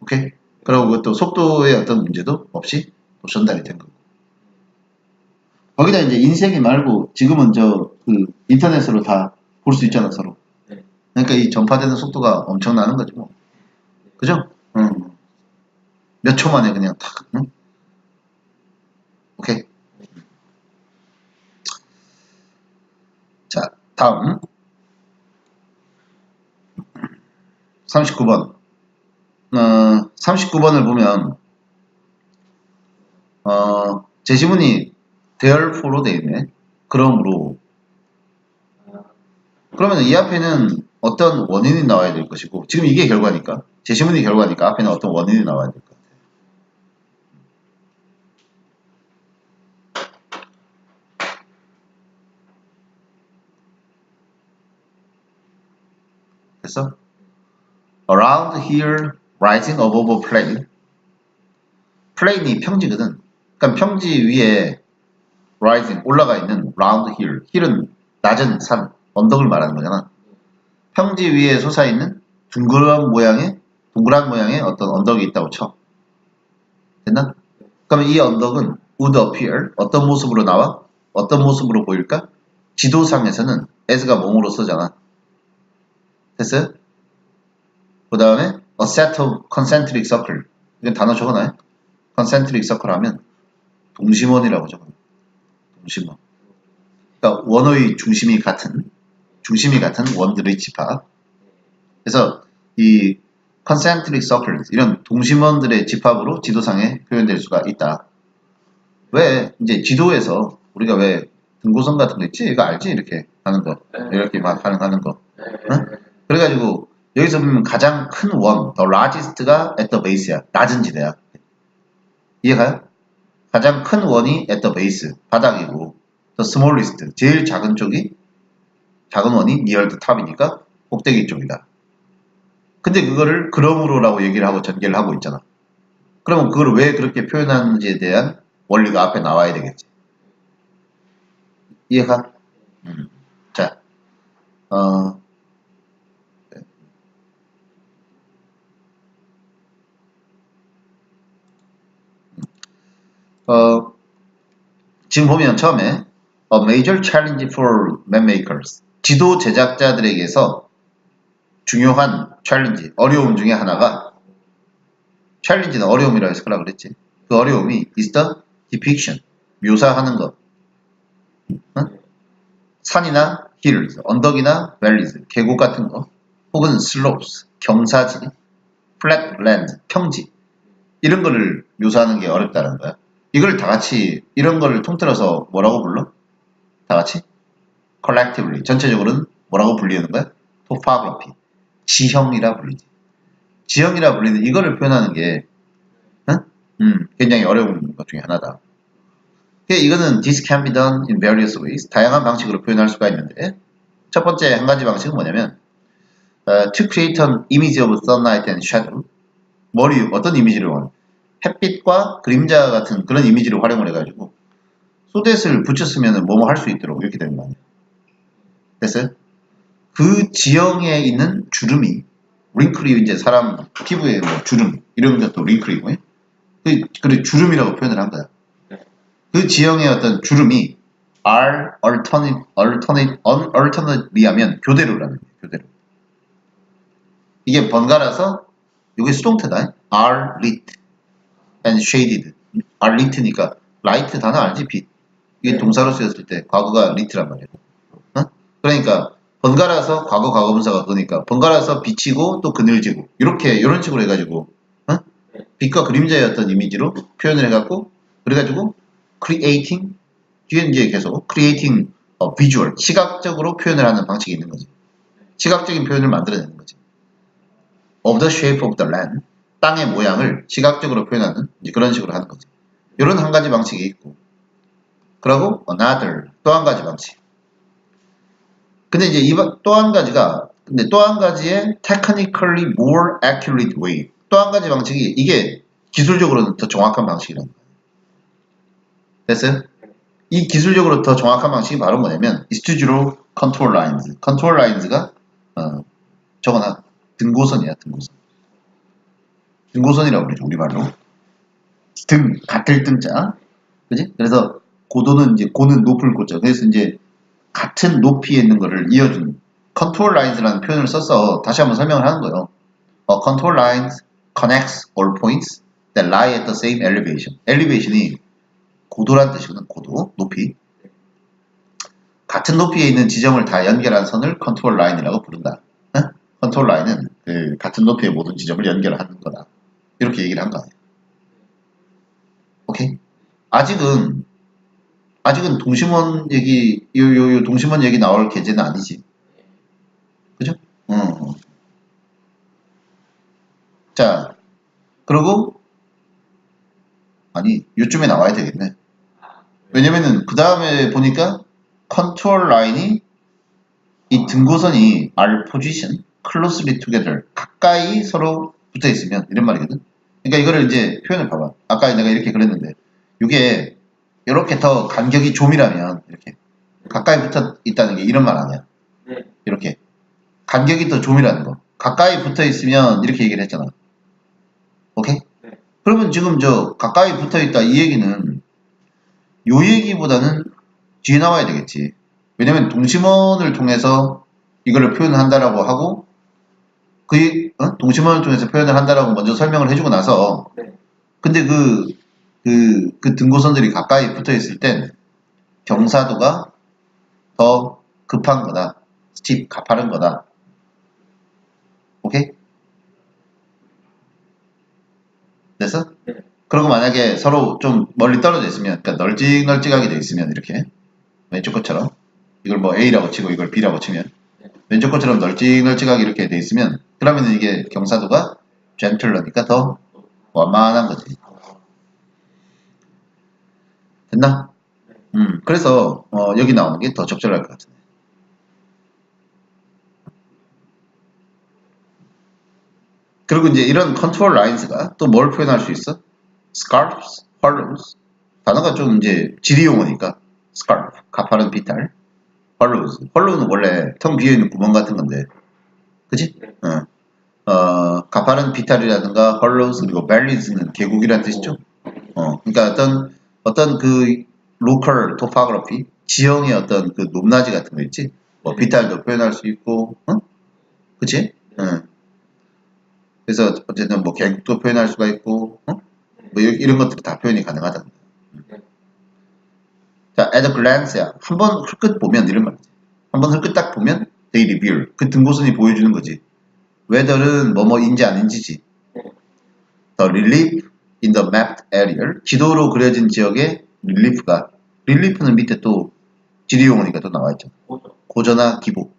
오케이? 그리고 그것도 속도의 어떤 문제도 없이 또 전달이 된 거고 거기다 이제 인쇄기 말고 지금은 인터넷으로 다 볼 수 있잖아 서로. 그러니까 이 전파되는 속도가 엄청나는 거지 뭐. 그죠? 몇 초 만에 그냥 탁. 오케이. 자, 다음 39번. 39번을 보면 제시문이 therefore 돼 있네. 그러므로 그러면 이 앞에는 어떤 원인이 나와야 될 것이고 지금 이게 결과니까 제시문이 결과니까 앞에는 어떤 원인이 나와야 될 것 같아요. 됐어? Around here, rising above a plain. plain이 평지거든. 그러니까 평지 위에 rising 올라가 있는 round hill. hill은 낮은 산, 언덕을 말하는 거잖아. 평지 위에 솟아있는 동그란 모양의 어떤 언덕이 있다고 쳐. 됐나? 그러면 이 언덕은 would appear 어떤 모습으로 나와? 어떤 모습으로 보일까? 지도상에서는 as가 뭐뭐로 쓰잖아. 됐어요? 그 다음에 a set of concentric circle 이건 단어 적어놔요. concentric circle 하면 동심원이라고 적어놔요. 동심원. 그러니까 원의 중심이 같은 원들의 집합. 그래서 이 concentric circles 이런 동심원들의 집합으로 지도상에 표현될 수가 있다. 왜 이제 지도에서 우리가 왜 등고선 같은 거 있지? 이거 알지? 이렇게 하는 거 이렇게 막 하는 거. 응? 그래가지고 여기서 보면 가장 큰 원, the largest가 at the base야. 낮은 지대야. 이해가요? 가장 큰 원이 at the base, 바닥이고 the smallest, 제일 작은 쪽이 작은 원이 near the top이니까 꼭대기 쪽이다. 근데 그거를 그러므로라고 얘기를 하고 전개를 하고 있잖아. 그러면 그걸 왜 그렇게 표현하는지에 대한 원리가 앞에 나와야 되겠지. 이해가? 자, 지금 보면 처음에 a major challenge for mapmakers, 지도 제작자들에게서 중요한 챌린지, 어려움 중에 하나가, 챌린지는 어려움이라고 해서 그러라 그랬지. 그 어려움이 is the depiction, 묘사하는 것. 응? 산이나 hills, 언덕이나 valleys, 계곡 같은 거, 혹은 slopes, 경사지, flatland, 평지, 이런 거를 묘사하는 게 어렵다는 거야. 이걸 다 같이, 이런 거를 통틀어서 뭐라고 불러? 다 같이? collectively, 전체적으로는 뭐라고 불리는 거야? topography, 지형이라 불리지. 지형이라 불리는 이거를 표현하는 게 굉장히 어려운 것 중에 하나다. 이거는 this can be done in various ways, 다양한 방식으로 표현할 수가 있는데, 첫 번째 한 가지 방식은 뭐냐면 to create an image of sunlight and shadow, 어떤 이미지를 원해? 햇빛과 그림자 같은 그런 이미지를 활용을 해가지고 소댓을 붙였으면 뭐뭐 할 수 있도록 이렇게 되는 거 아니에요. 됐어요? 그 지형에 있는 주름이, 링클이 이제 사람 피부에 뭐 주름 이런 것도 링클이고, 그래 주름이라고 표현을 한 거야. 그 지형의 어떤 주름이 are alternately 하면 교대로라는 거예요. 교대로. 이게 번갈아서, 이게 수동태다. are lit and shaded. are lit니까 light 단어 알지? 빛. 이게 동사로 쓰였을 때 과거가 lit란 말이에요. 그러니까 번갈아서 과거 과거분사가 그러니까 번갈아서 비치고 또 그늘지고 이렇게 이런 식으로 해가지고 빛과 그림자의 어떤 이미지로 표현을 해갖고 그래가지고 creating, 뒤에 이제 계속 creating visual, 시각적으로 표현을 하는 방식이 있는 거지. 시각적인 표현을 만들어내는 거지. of the shape of the land, 땅의 모양을 시각적으로 표현하는 이제 그런 식으로 하는 거지. 이런 한 가지 방식이 있고, 그리고 another, 또 한 가지 방식. 근데 이제 또 한 가지가, 근데 또 한 가지의 technically more accurate way, 또 한 가지 방식이, 이게 기술적으로는 더 정확한 방식이라는 거예요. 됐어요? 이 기술적으로 더 정확한 방식이 바로 뭐냐면 is to draw contour lines. contour lines가 저거나 등고선이야. 등고선이라고 그러죠, 우리말로. 같을 등자, 그지? 그래서 고도는 이제 고는 높을 고죠. 그래서 이제 같은 높이에 있는 거를 이어준 contour lines라는 표현을 써서 다시 한번 설명을 하는 거예요. contour lines connects all points that lie at the same elevation. elevation이 고도란 뜻이거든. 고도, 높이. 같은 높이에 있는 지점을 다 연결한 선을 컨트롤 라인이라고 부른다. 컨트롤 라인은 그 같은 높이의 모든 지점을 연결하는 거다. 이렇게 얘기를 한 거 아니에요. 오케이? 아직은 동심원 얘기, 요 동심원 얘기 나올 계제는 아니지. 그죠? 자, 그리고 아니, 요쯤에 나와야 되겠네. 왜냐면은 그 다음에 보니까 컨트롤 라인이 이 등고선이 are position closely together, 가까이 서로 붙어 있으면 이런 말이거든. 그러니까 이거를 이제 표현을 봐봐. 아까 내가 이렇게 그랬는데 이게 이렇게 더 간격이 좀이라면 이렇게 가까이 붙어 있다는 게 이런 말 아니야. 이렇게 간격이 더 좀이라는 거. 가까이 붙어 있으면 이렇게 얘기를 했잖아. 오케이? 그러면 지금 저 가까이 붙어 있다 이 얘기는 요 얘기보다는 뒤에 나와야 되겠지. 왜냐면 동심원을 통해서 이거를 표현한다라고 하고 동심원을 통해서 표현을 한다라고 먼저 설명을 해주고 나서 근데 그 등고선들이 가까이 붙어 있을 땐 경사도가 더 급한 거다. 스팁, 가파른 거다. 오케이? 됐어? 그리고 만약에 서로 좀 멀리 떨어져 있으면, 그러니까 널찍널찍하게 돼 있으면 이렇게 왼쪽 것처럼 이걸 뭐 A라고 치고 이걸 B라고 치면 왼쪽 것처럼 널찍널찍하게 이렇게 돼 있으면 그러면 이게 경사도가 gentler니까 더 완만한 거지. 됐나? 그래서 여기 나오는 게 더 적절할 것 같은데. 그리고 이제 이런 컨트롤 라인스가 또 뭘 표현할 수 있어? scarps, hollows. 단어가 좀 이제 지리 용어니까 scarf, 가파른 비탈, hollows. hollow는 원래 텅 비어있는 구멍 같은 건데, 그치? 가파른 비탈이라든가 hollows 그리고 valleys는 계곡이라는 뜻이죠. 그러니까 어떤 그 local topography, 지형의 어떤 그 높낮이 같은 거 있지? 뭐 비탈도 표현할 수 있고, 그치? 그래서 어쨌든 뭐 계곡도 표현할 수가 있고, 뭐 이런 것들이 다 표현이 가능하다. 자, at a glance야. 한번 흘끗 보면 이런 말이지. 한번 흘끗 딱 보면 they reveal. 그 등고선이 보여주는 거지. whether는 뭐뭐인지 아닌지지. The relief in the mapped area. 지도로 그려진 지역의 릴리프가 릴리프는 밑에 또 지리용어니까 또 나와 있죠. 고저나 기복.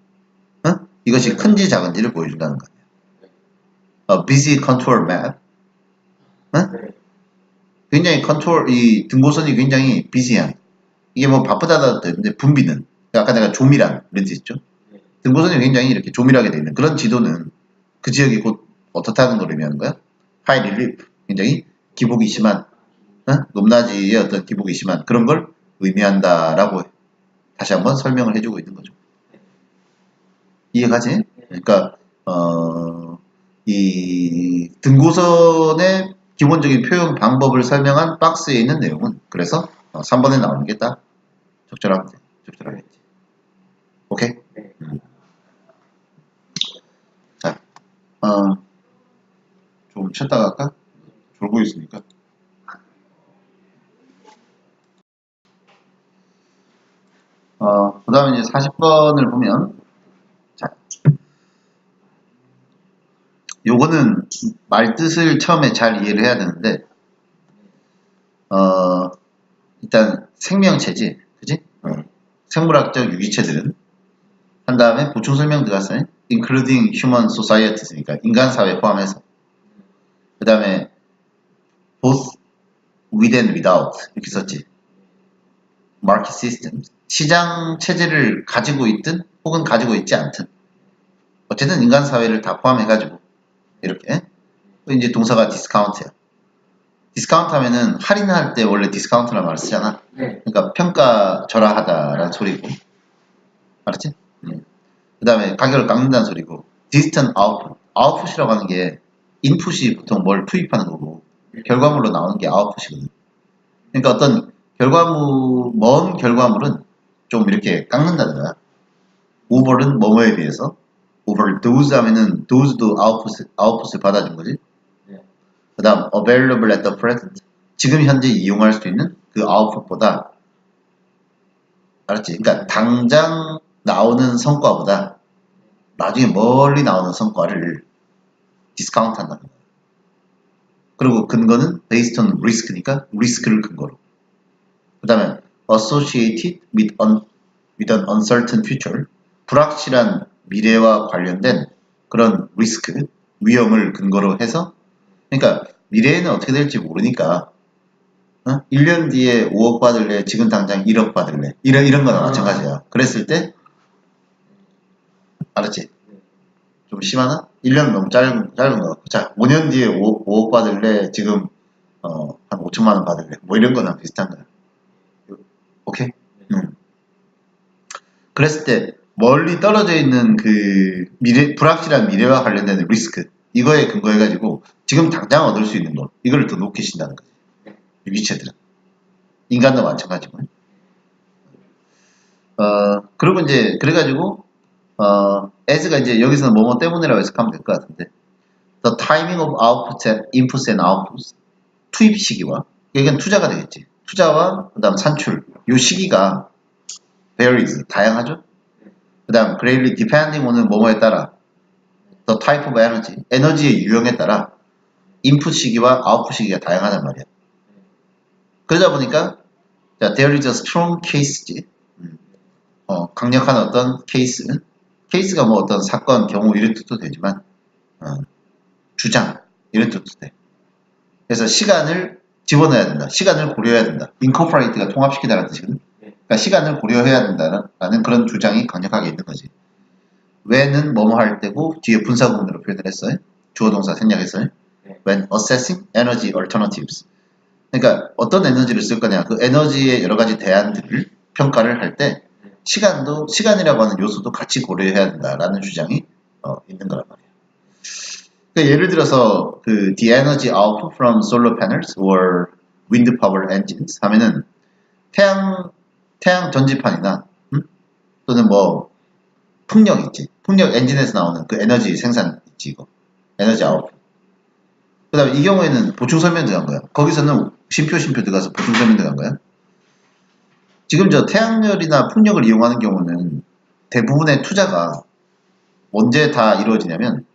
이것이 큰지 작은지를 보여준다는 거야. A busy contour map. 굉장히 이 등고선이 굉장히 비시한. 이게 뭐 바쁘다도 되는데 분비는 아까 내가 조밀한 이런 뜻 있죠. 등고선이 굉장히 이렇게 조밀하게 되어 있는 그런 지도는 그 지역이 곧 어떻다는 걸 의미하는 거야. High relief. 굉장히 기복이 심한 높낮이의 어떤 기복이 심한 그런 걸 의미한다라고 다시 한번 설명을 해주고 있는 거죠. 이해가지? 그러니까 이 등고선의 기본적인 표현 방법을 설명한 박스에 있는 내용은 그래서 3번에 나오는 게 딱 적절하겠지. 오케이? 자, 좀 쉬었다 갈까? 졸고 있으니까. 그 다음에 이제 40번을 보면, 자, 요거는 말 뜻을 처음에 잘 이해를 해야 되는데, 일단 생명체지, 그지? 생물학적 유기체들은 한 다음에 보충 설명 들어갔어요. including human societies니까 인간 사회 포함해서. 그 다음에 both with and without 이렇게 썼지. market system 시장 체제를 가지고 있든 혹은 가지고 있지 않든 어쨌든 인간 사회를 다 포함해가지고 이렇게 이제 동사가 디스카운트야. 디스카운트 하면은 할인할 때 원래 디스카운트라는 말을 쓰잖아. 그러니까 평가절하하다라는 소리고 알았지? 그 다음에 가격을 깎는다는 소리고 distant output 아웃풋이라고 하는 게 인풋이 보통 뭘 투입하는 거고 결과물로 나오는 게 아웃풋이거든. 그러니까 어떤 먼 결과물은 좀 이렇게 깎는다는 거야. over는 뭐뭐에 비해서 overdose 하면은 dose도 아웃풋을 받아준 거지. 그 다음 available at the present 지금 현재 이용할 수 있는 그 아웃풋보다 알았지? 그러니까 당장 나오는 성과보다 나중에 멀리 나오는 성과를 디스카운트 한다는 거야. 그리고 근거는 based on risk니까 리스크를 근거로. 그 다음에 associated with an uncertain future 불확실한 미래와 관련된 그런 리스크, 위험을 근거로 해서 그러니까 미래에는 어떻게 될지 모르니까 1년 뒤에 5억 받을래? 지금 당장 1억 받을래? 이런 거나 마찬가지야. 그랬을 때 알았지? 좀 심하나? 1년 너무 짧은 거 같고 자 5년 뒤에 5억 받을래? 지금 한 5천만 원 받을래? 뭐 이런 거랑 비슷한 거야. 오케이? 그랬을 때 멀리 떨어져 있는 그 불확실한 미래와 관련된 리스크 이거에 근거해가지고 지금 당장 얻을 수 있는 거 이걸 더 높게 신다는 거지. 유기체들은 인간도 마찬가지고. 그리고 이제 그래가지고 as가 이제 여기서는 뭐뭐 때문이라고 해석하면 될 것 같은데 the timing of inputs and outputs 투입 시기와 이건 투자가 되겠지. 투자와 그 다음 산출 요 시기가 varies 다양하죠. 그 다음 greatly depending on은 뭐뭐에 따라 the type of energy 에너지의 유형에 따라 인풋 시기와 아웃풋 시기가 다양하단 말이야. 그러다 보니까 자, there is a strong case지. 강력한 어떤 케이스 케이스가 뭐 어떤 사건, 경우 이런 뜻도 되지만 주장 이런 뜻도 돼. 그래서 시간을 집어넣어야 된다. 시간을 고려해야 된다. incorporate가 통합시키다라는 뜻이거든. 그러니까 시간을 고려해야 된다는 그런 주장이 강력하게 있는 거지. when은 뭐뭐 할 때고 뒤에 분사구문으로 표현을 했어요. 주어동사 생략했어요. when assessing energy alternatives. 그러니까 어떤 에너지를 쓸 거냐. 그 에너지의 여러 가지 대안들을 평가를 할 때 시간이라고 하는 요소도 같이 고려해야 된다라는 주장이 있는 거란 말이에요. 그러니까 예를 들어서 그 the energy output from solar panels or wind power engines 하면은 태양 전지판이나 또는 뭐 풍력 있지. 풍력 엔진에서 나오는 그 에너지 생산 있지 이거. 에너지 아웃풋. 그 다음에 이 경우에는 보충 설명 들어간 거야. 거기서는 심표 들어가서 보충 설명 들어간 거야. 지금 저 태양열이나 풍력을 이용하는 경우는 대부분의 투자가 언제 다 이루어지냐면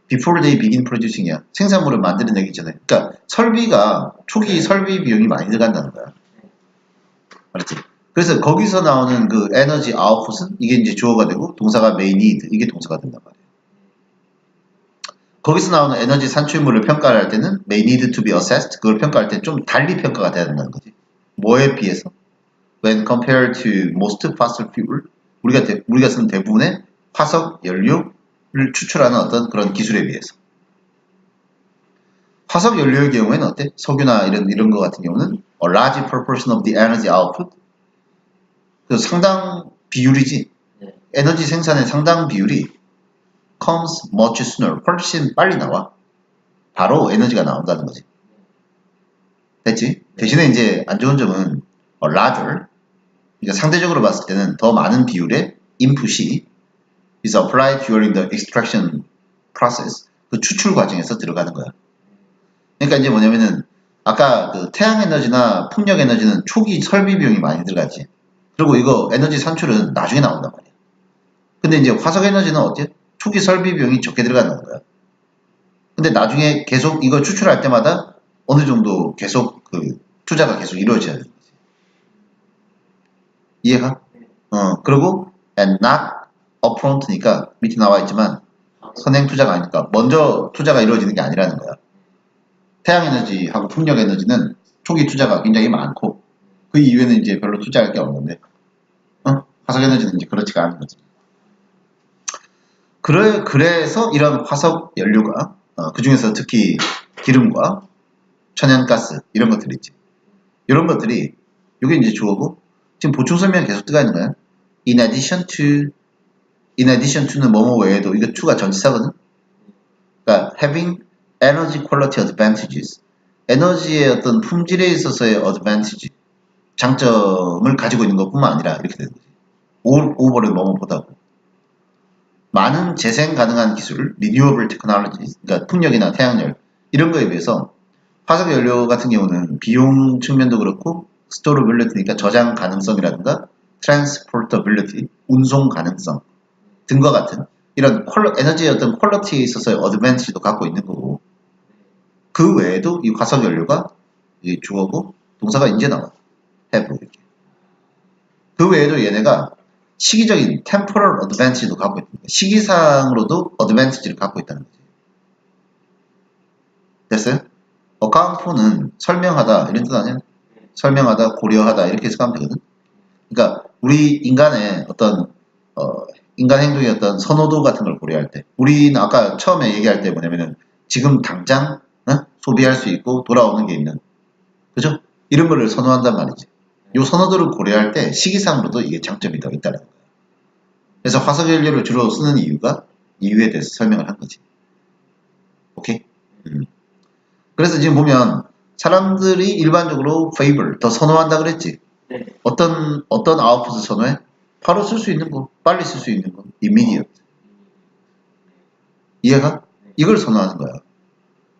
before they begin producing이야. 생산물을 만들어내기 전에. 그러니까 설비가 초기 설비 비용이 많이 들어간다는 거야. 알았지? 그래서 거기서 나오는 그 에너지 아웃풋은 이게 이제 주어가 되고 동사가 may need 이게 동사가 된단 말이에요. 거기서 나오는 에너지 산출물을 평가를 할 때는 may need to be assessed 그걸 평가할 때 좀 달리 평가가 돼야 된다는 거지. 뭐에 비해서? When compared to most fossil fuel 우리가 쓰는 대부분의 화석 연료를 추출하는 어떤 그런 기술에 비해서. 화석 연료의 경우에는 어때? 석유나 이런 거 같은 경우는 a large proportion of the energy output 그 상당 비율이지. 에너지 생산의 상당 비율이 comes much sooner. 훨씬 빨리 나와. 바로 에너지가 나온다는 거지. 됐지? 대신에 이제 안 좋은 점은 larger. 그러니까 상대적으로 봤을 때는 더 많은 비율의 input이 is applied during the extraction process. 그 추출 과정에서 들어가는 거야. 그러니까 이제 뭐냐면은 아까 그 태양 에너지나 풍력 에너지는 초기 설비 비용이 많이 들어가지. 그리고 이거 에너지 산출은 나중에 나온단 말이야. 근데 이제 화석 에너지는 어때? 초기 설비 비용이 적게 들어가는 거야. 근데 나중에 계속 이거 추출할 때마다 어느 정도 계속 그 투자가 계속 이루어져야 되는 거지. 이해가? 그리고 and not upfront니까 밑에 나와 있지만 선행 투자가 아니니까 먼저 투자가 이루어지는 게 아니라는 거야. 태양 에너지하고 풍력 에너지는 초기 투자가 굉장히 많고 그 이후에는 이제 별로 투자할 게 없는데 화석 에너지는 이제 그렇지가 않은 거지. 그래서 이런 화석 연료가 그 중에서 특히 기름과 천연가스 이런 것들이 있지. 이런 것들이 이게 이제 주어고 지금 보충 설명이 계속 들어가 있는 거야. In addition to는 뭐뭐 외에도 이거 to가 전치사거든. 그러니까 having energy quality advantages 에너지의 어떤 품질에 있어서의 advantage 장점을 가지고 있는 것뿐만 아니라 이렇게 되는 거지. 오버를 뭐뭐보다고 많은 재생 가능한 기술, renewable technologies, 그러니까 풍력이나 태양열 이런 거에 비해서 화석 연료 같은 경우는 비용 측면도 그렇고 storability니까 저장 가능성이라든가 transportability, 운송 가능성 등과 같은 이런 에너지의 어떤 퀄리티에 있어서의 어드밴티지도 갖고 있는 거고 그 외에도 이 화석 연료가 주어고 동사가 이제 나와 have 이렇게. 그 외에도 얘네가 시기적인 temporal advantage도 갖고 있다. 시기상으로도 advantage를 갖고 있다는 거지. 됐어요? account는 설명하다 이런 뜻 아니야? 설명하다, 고려하다 이렇게 해석하면 되거든. 그러니까 우리 인간의 어떤 인간 행동의 어떤 선호도 같은 걸 고려할 때 우리는 아까 처음에 얘기할 때 뭐냐면은 지금 당장 소비할 수 있고 돌아오는 게 있는 그죠? 이런 거를 선호한단 말이지. 요 선호도를 고려할 때 시기상으로도 이게 장점이 더 있다는 거야. 그래서 화석연료를 주로 쓰는 이유에 대해서 설명을 한 거지. 오케이? 그래서 지금 보면 사람들이 일반적으로 favor, 더 선호한다 그랬지.
네.
어떤 아웃풋을 선호해? 바로 쓸 수 있는 거, 빨리 쓸 수 있는 거, immediate. 이해가? 이걸 선호하는 거야.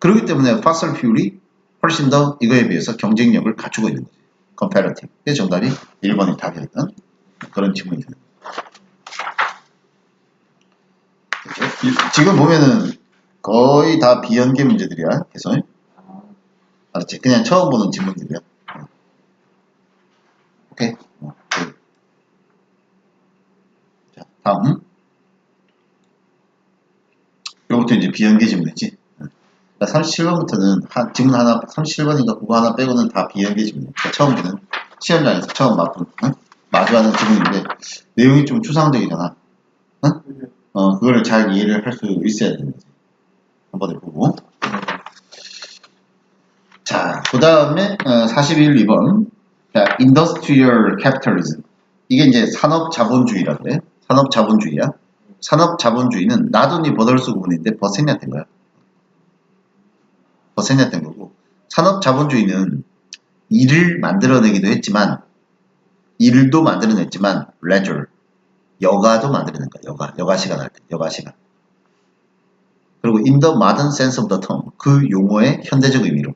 그렇기 때문에 fossil fuel이 훨씬 더 이거에 비해서 경쟁력을 갖추고 있는 거지. comparative. 그래서 정답이 1번이 답이었던 그런 질문이 되는 거예요. 지금 보면은 거의 다 비연계 문제들이야. 계속. 알았지? 그냥 처음 보는 질문들이야. 오케이? 자, 다음. 이것도 이제 비연계 지문이지. 37번부터는 지문 하나, 37번인가 그거 하나 빼고는 다 비연계 지문. 그러니까 처음 보는 시험장에서 처음 마주하는 지문인데 내용이 좀 추상적이잖아. 응? 그거를 잘 이해를 할 수 있어야 되는 거지. 한번 해보고. 자, 그 다음에 41, 2번. 자, Industrial Capitalism. 이게 이제 산업자본주의라고 해. 산업자본주의야. 산업자본주의는 나돈이 버덜스 구분인데 버센냐 된 거야. 버센냐 된 거고. 산업자본주의는 일을 만들어내기도 했지만 일도 만들어냈지만 leisure, 여가도 만들어낸 거야. 여가 시간 할 때. 여가 시간. 그리고 in the modern sense of the term. 그 용어의 현대적 의미로.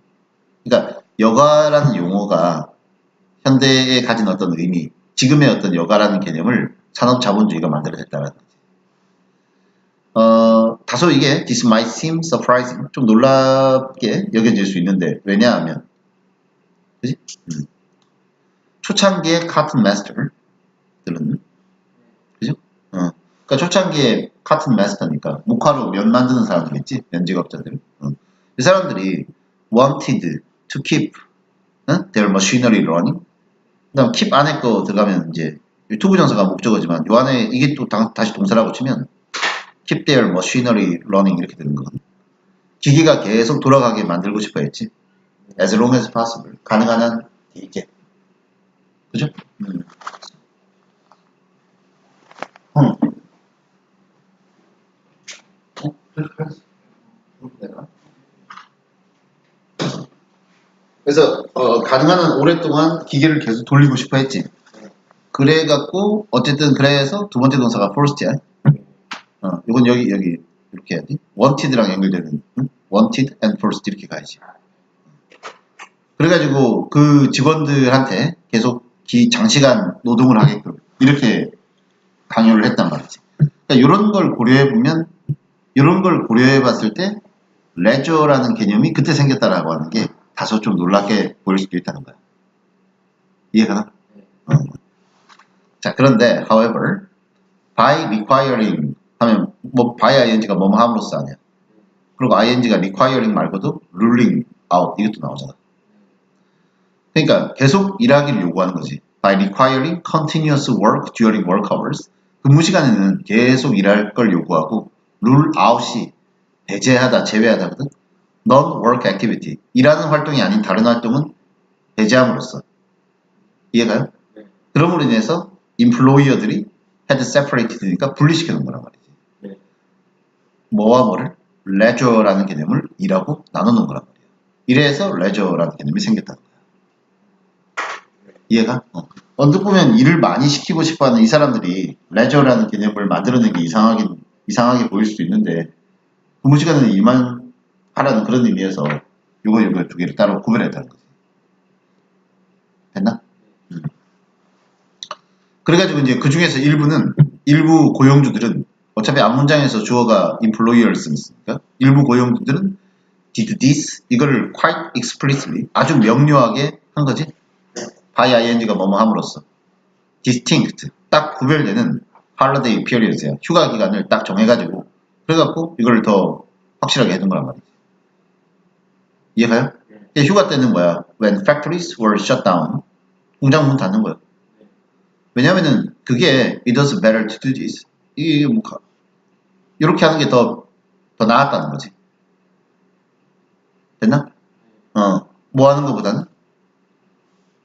그러니까 여가라는 용어가 현대에 가진 어떤 의미, 지금의 어떤 여가라는 개념을 산업자본주의가 만들어냈다는 거지. 다소 이게 this might seem surprising, 좀 놀랍게 여겨질 수 있는데 왜냐하면 그지? 초창기의 카튼 마스터들은 그죠? 그러니까 초창기에 카튼 마스터니까 목화로 면 만드는 사람들이겠지, 면직업자들. 이 사람들이 wanted to keep their machinery running. 그다음 keep 안에 거 들어가면 이제 투부 정사가 목적어지만 요 안에 이게 또 다시 동사라고 치면 keep their machinery running 이렇게 되는 거거든. 기계가 계속 돌아가게 만들고 싶어 했지. as long as possible. 가능한 한 길게. 그죠? 그래서 가능한 한 오랫동안 기계를 계속 돌리고 싶어 했지. 그래갖고 어쨌든 그래서 두 번째 동사가 first야. 이건 여기 이렇게 해야지. wanted랑 연결되는 wanted and first 이렇게 가야지. 그래가지고 그 직원들한테 계속 장시간 노동을 하게끔 이렇게 강요를 했단 말이지. 그러니까 이런 걸 고려해보면, 이런 걸 고려해봤을 때 레저라는 개념이 그때 생겼다라고 하는 게 다소 좀 놀랍게 보일 수도 있다는 거야. 이해가나? 자, 그런데 however, by requiring 하면 뭐 by ing가 뭐뭐 함으로써 아니야. 그리고 ing가 requiring 말고도 ruling out 이것도 나오잖아. 그러니까 계속 일하기를 요구하는 거지. by requiring continuous work during work hours. 근무 시간에는 계속 일할 걸 요구하고 rule out이 배제하다, 제외하다거든. non-work activity. 일하는 활동이 아닌 다른 활동은 배제함으로써. 이해가요? 네. 그럼으로 인해서 employer들이 had separated니까 분리시켜 놓은 거란 말이지. 네. 뭐와 뭐를? leisure라는 개념을 일하고 나눠 놓은 거란 말이야. 이래서 leisure라는 개념이 생겼다는 거야. 이해가? 언뜻 보면 일을 많이 시키고 싶어하는 이 사람들이 leisure라는 개념을 만들어낸 게 이상하게 보일 수도 있는데 근무 시간에는 일만 하라는 그런 의미에서 요거 두 개를 따로 구별했다는 거지. 됐나? 그래가지고 이제 그 중에서 일부 고용주들은 어차피 앞문장에서 주어가 employers니까 일부 고용주들은 did this 이거를 quite explicitly 아주 명료하게 한 거지. by ing가 뭐뭐 함으로써 distinct 딱 구별되는 holiday periods야. 휴가 기간을 딱 정해가지고 그래갖고 이걸 더 확실하게 해둔 거란 말이지. 이해가요? 휴가 때는 뭐야? When factories were shut down. 공장 문 닫는 거야. 왜냐면은 그게 it was better to do this. 이게 뭐 이렇게 하는 게 더 나았다는 거지. 됐나? 뭐 하는 것보다는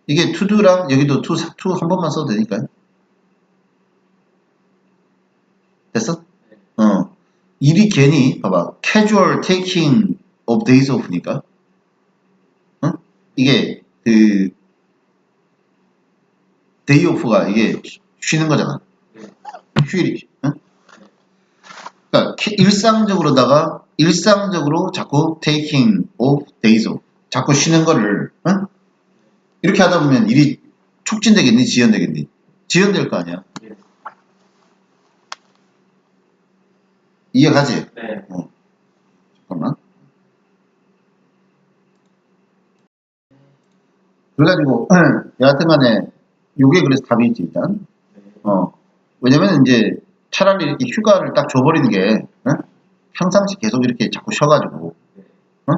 이게 to do랑 여기도 to 한 번만 써도 되니까요. 됐어? 일이 괜히 봐봐 casual taking of days off니까 이게 그 day off가 이게 쉬는 거잖아. 휴일이. 그러니까 일상적으로 자꾸 taking of days off 자꾸 쉬는 거를 이렇게 하다 보면 일이 촉진되겠니? 지연되겠니? 지연될 거 아니야. 이해가지? 네. 잠깐만. 그래가지고 여하튼간에 요게 그래서 답이지 일단. 왜냐면 이제 차라리 이렇게 휴가를 딱 줘버리는 게 평상시 계속 이렇게 자꾸 쉬어가지고, 어?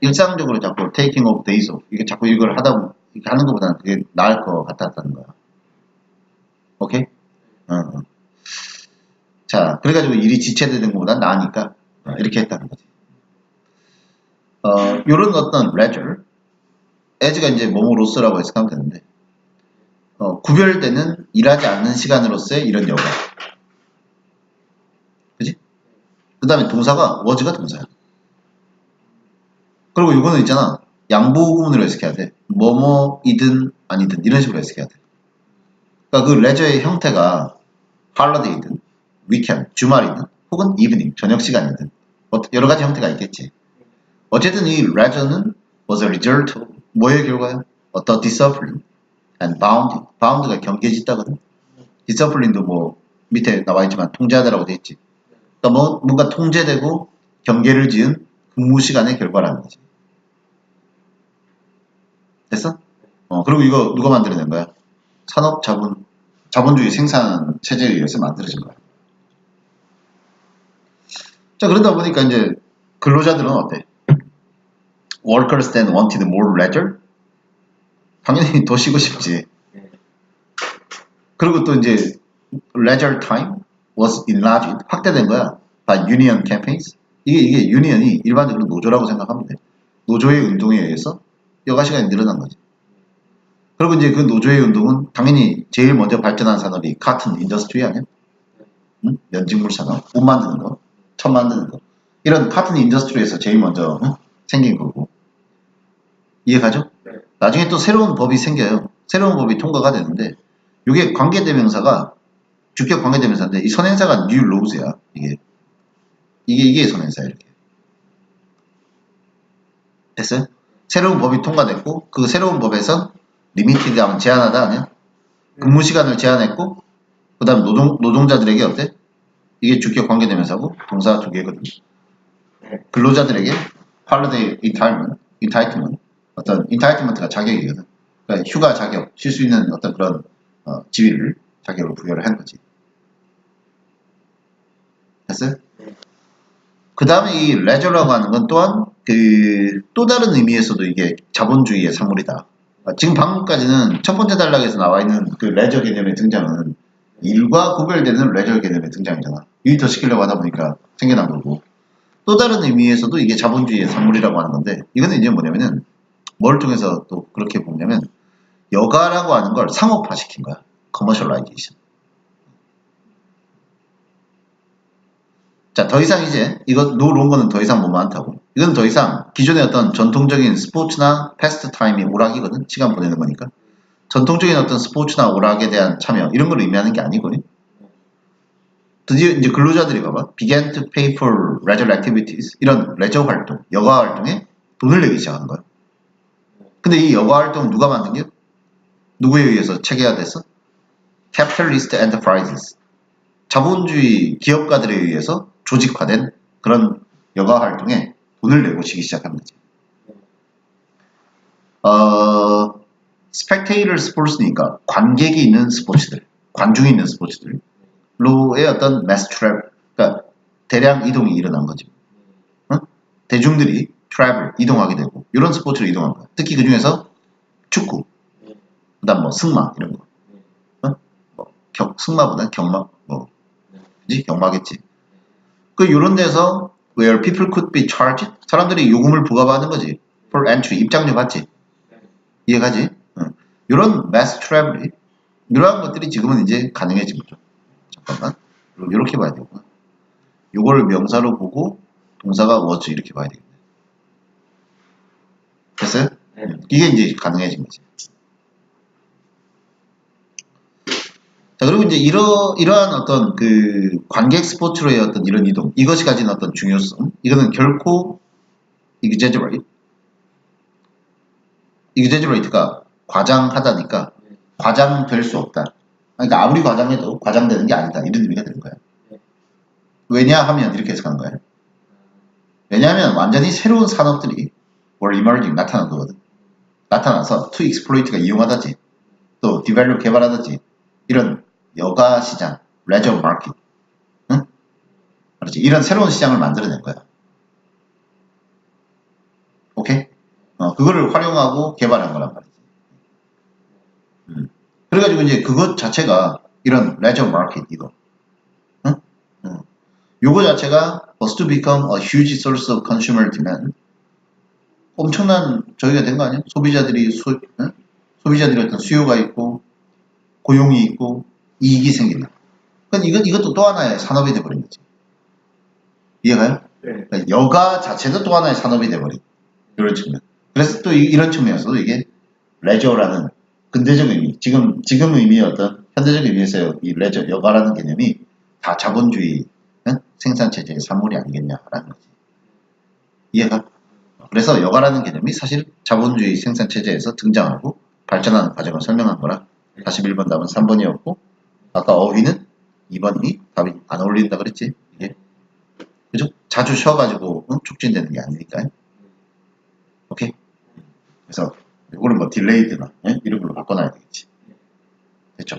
일상적으로 자꾸 taking of days off, 이게 자꾸 이걸 이렇게 하는 것보다는 그게 나을 것 같았다는 거야. 오케이? 어. 자, 그래가지고 일이 지체되는 것보다 나으니까, 이렇게 했다는 거지. 요런 어떤 leisure, as가 이제 뭐뭐로서라고 해서 하면 되는데, 구별되는 일하지 않는 시간으로서의 이런 여가. 그지? 그 다음에 동사가 was가 동사야. 그리고 이거는 있잖아. 양보 구문으로 해석해야 돼. 뭐뭐이든 아니든 이런 식으로 해석해야 돼. 그러니까 그 레저의 형태가 holiday든 weekend, 주말이든 혹은 evening, 저녁 시간이든 여러 가지 형태가 있겠지. 어쨌든 이 leisure는 was a result of 뭐의 결과야? 어떤 discipline and bound. bound가 경계짓다거든. discipline도 뭐 밑에 나와 있지만 통제하다라고 돼 있지. 그러니까 뭔가 통제되고 경계를 지은 근무 시간의 결과라는 거지. 됐어? 그리고 이거 누가 만들어낸 거야? 자본주의 생산 체제에 의해서 만들어진 거야. 자, 그러다 보니까 이제 근로자들은 어때? Workers then wanted more leisure? 당연히 더 쉬고 싶지. 그리고 또 이제 leisure time was enlarged, 확대된 거야. by union campaigns. 이게 유니언이 일반적으로 노조라고 생각하면 돼. 노조의 운동에 의해서 여가 시간이 늘어난 거지. 그리고 이제 그 노조의 운동은 당연히 제일 먼저 발전한 산업이 카튼 인더스트리 아니야? 응? 연직물 산업, 옷 만드는 거, 천 만드는 거. 이런 카튼 인더스트리에서 제일 먼저 생긴 거고. 이해가죠? 나중에 또 새로운 법이 생겨요. 새로운 법이 통과가 되는데 이게 관계대명사가 주격 관계대명사인데 이 선행사가 new laws야. 이게 선행사야. 이렇게. 됐어요? 새로운 법이 통과됐고 그 새로운 법에서 리미티드 하면 제한하다 아니야? 근무 시간을 제한했고 그 다음 노동자들에게 어때? 이게 주격 관계대명사고 동사 두 개거든. 근로자들에게 holiday entitlement 어떤 entitlement가 자격이거든. 그러니까 휴가 자격, 쉴 수 있는 어떤 그런 지위를 자격을 부여를 한 거지. 됐어요? 그 다음에 이 leisure라고 하는 건 또한 또 다른 의미에서도 이게 자본주의의 산물이다. 지금 방금까지는 첫 번째 단락에서 나와 있는 그 레저 개념의 등장은 일과 구별되는 레저 개념의 등장이잖아. 유의더 시키려고 하다 보니까 생겨난 거고. 또 다른 의미에서도 이게 자본주의의 산물이라고 하는 건데 이거는 이제 뭐냐면은 뭘 통해서 또 그렇게 보냐면 여가라고 하는 걸 상업화시킨 거야. 커머셜라이제이션. 자, 더 이상 이제 노론 거는 더 이상 뭐 많다고. 이건 더 이상 기존의 어떤 전통적인 스포츠나 패스트 타임이 오락이거든. 시간 보내는 거니까. 전통적인 어떤 스포츠나 오락에 대한 참여 이런 걸 의미하는 게 아니거든. 드디어 이제 근로자들이 봐봐. began to pay for leisure activities 이런 레저 활동, 여가 활동에 돈을 내기 시작한 거야. 근데 이 여가 활동 누가 만든 게? 누구에 의해서 체계화됐어? capitalist enterprises. 자본주의 기업가들에 의해서 조직화된 그런 여가 활동에 돈을 내고 치기 시작한 거지. spectator sports니까 관객이 있는 스포츠들, 관중이 있는 스포츠들로의 어떤 mass travel, 그러니까 대량 이동이 일어난 거지. 응? 대중들이 travel, 이동하게 되고 이런 스포츠로 이동한 거야. 특히 그 중에서 축구, 그다음 뭐 승마 이런 거. 응? 승마보다 경마, 그지? 경마겠지. 이런 데서 where people could be charged, 사람들이 요금을 부과받는 거지. for entry, 입장료 받지. 이해가지? 이런 mass travel이 이러한 것들이 지금은 이제 가능해진 거죠. 잠깐만. 이렇게 봐야 되구나. 요거를 명사로 보고 동사가 was 이렇게 봐야 되겠네. 됐어요? 이게 이제 가능해진 거지. 자, 그리고 이제 이러한 어떤 그 관객 스포츠로의 어떤 이런 이동, 이것이 가진 어떤 중요성, 이거는 결코 exaggerate가 과장하다니까 과장될 수 없다. 그러니까 아무리 과장해도 과장되는 게 아니다. 이런 의미가 되는 거야. 왜냐하면 이렇게 해석하는 거야. 왜냐하면 완전히 새로운 산업들이 were emerging 나타난 거거든. 나타나서 to exploit가 이용하다지, 또 develop 개발하다지, 이런 여가 시장, leisure market, 응? 그렇지. 이런 새로운 시장을 만들어낸 거야. 오케이? 그거를 활용하고 개발한 거란 말이지. 그래가지고 이제 그것 자체가 이런 레저 마켓 이거. 응? 요거 자체가 was to become a huge source of consumer demand. 엄청난 저기가 된 거 아니야? 소비자들이 어떤 수요가 있고 고용이 있고 이익이 생긴다. 그러니까 이것도 또 하나의 산업이 돼버린 거지. 이해가요?
네.
그러니까 여가 자체도 또 하나의 산업이 돼버린 이런 측면. 그래서 또 이런 측면에서도 이게 레저라는 근대적 의미, 지금 의미의 어떤 현대적 의미에서 이 레저 여가라는 개념이 다 자본주의 생산 체제의 산물이 아니겠냐라는 거지. 이해가? 그래서 여가라는 개념이 사실 자본주의 생산 체제에서 등장하고 발전하는 과정을 설명한 거라 41번 답은 3번이었고 아까 어휘는 2번이 답이 안 어울린다 그랬지. 이게 그죠? 자주 쉬어가지고 촉진되는 게 아니니까요. 오케이? 그래서 이거는 뭐 딜레이드나 이런 걸로 바꿔놔야 되겠지. 됐죠?